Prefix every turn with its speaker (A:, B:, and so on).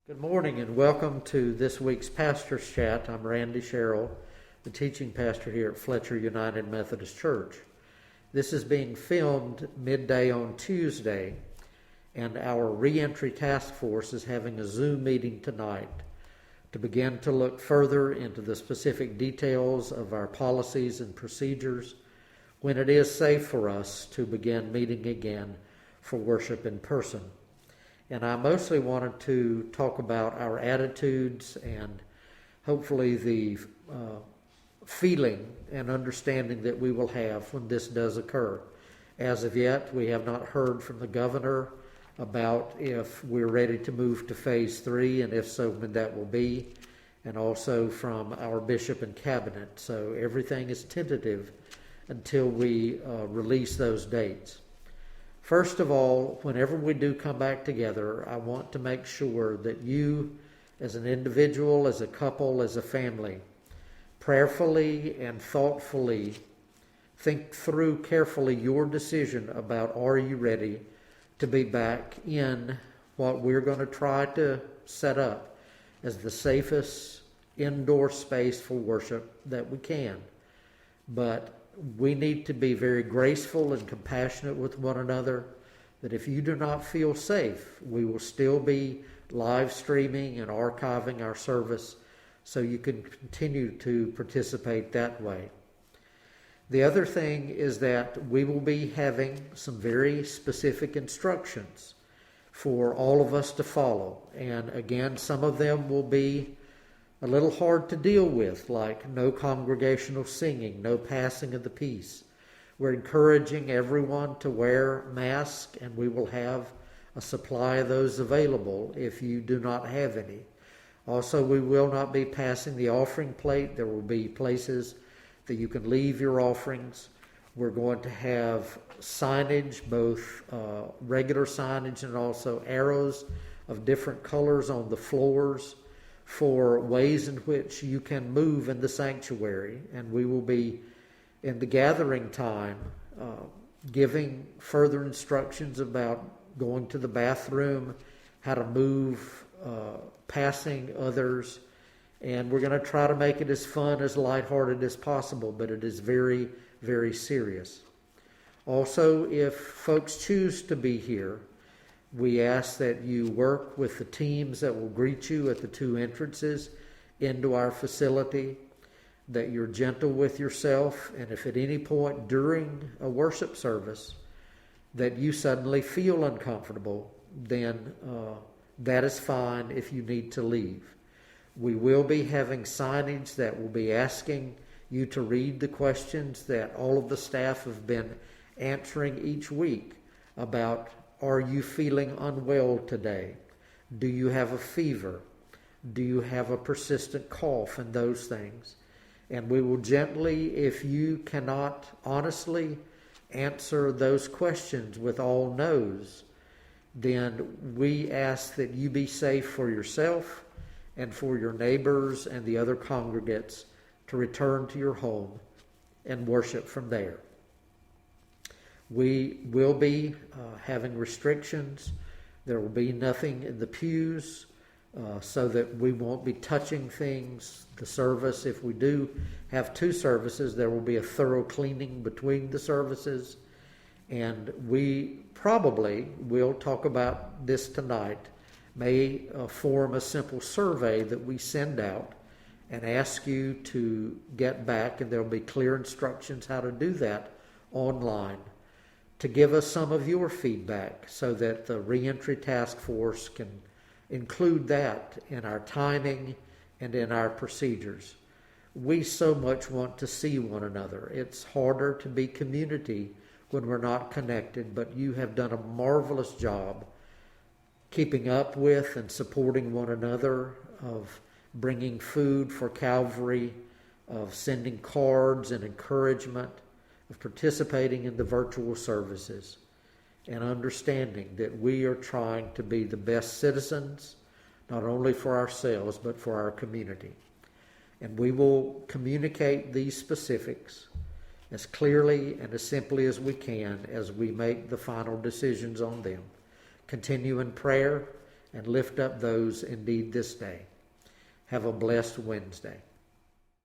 A: Good morning and welcome to this week's Pastor's Chat. I'm Randy Sherrill, the teaching pastor here at Fletcher United Methodist Church. This is being filmed midday on Tuesday, and our reentry task force is having a Zoom meeting tonight to begin to look further into the specific details of our policies and procedures when it is safe for us to begin meeting again for worship in person. And I mostly wanted to talk about our attitudes and hopefully the feeling and understanding that we will have when this does occur. As of yet, we have not heard from the governor about if we're ready to move to phase 3, and if so, when that will be, and also from our bishop and cabinet. So everything is tentative until we release those dates. First of all, whenever we do come back together, I want to make sure that you, as an individual, as a couple, as a family, prayerfully and thoughtfully think through carefully your decision about, are you ready to be back in what we're going to try to set up as the safest indoor space for worship that we can. But we need to be very graceful and compassionate with one another, that if you do not feel safe, we will still be live streaming and archiving our service so you can continue to participate that way. The other thing is that we will be having some very specific instructions for all of us to follow. And again, some of them will be a little hard to deal with, like no congregational singing, no passing of the peace. We're encouraging everyone to wear masks, and we will have a supply of those available if you do not have any. Also, we will not be passing the offering plate. There will be places that you can leave your offerings. We're going to have signage, both regular signage and also arrows of different colors on the floors, for ways in which you can move in the sanctuary. And we will be, in the gathering time, giving further instructions about going to the bathroom, how to move, passing others. And we're going to try to make it as fun, as lighthearted as possible, but it is very, very serious. Also, if folks choose to be here, we ask that you work with the teams that will greet you at the 2 entrances into our facility, that you're gentle with yourself, and if at any point during a worship service that you suddenly feel uncomfortable, then that is fine if you need to leave. We will be having signage that will be asking you to read the questions that all of the staff have been answering each week about, are you feeling unwell today? Do you have a fever? Do you have a persistent cough? And those things. And we will gently, if you cannot honestly answer those questions with all no's, then we ask that you be safe for yourself and for your neighbors and the other congregates to return to your home and worship from there. We will be having restrictions. There will be nothing in the pews so that we won't be touching things. The service, if we do have 2 services, there will be a thorough cleaning between the services. And we probably will talk about this tonight, may form a simple survey that we send out and ask you to get back, and there will be clear instructions how to do that online, to give us some of your feedback so that the reentry task force can include that in our timing and in our procedures. We so much want to see one another. It's harder to be community when we're not connected, but you have done a marvelous job keeping up with and supporting one another, of bringing food for Calvary, of sending cards and encouragement, of participating in the virtual services, and understanding that we are trying to be the best citizens, not only for ourselves, but for our community. And we will communicate these specifics as clearly and as simply as we can as we make the final decisions on them. Continue in prayer and lift up those in need this day. Have a blessed Wednesday.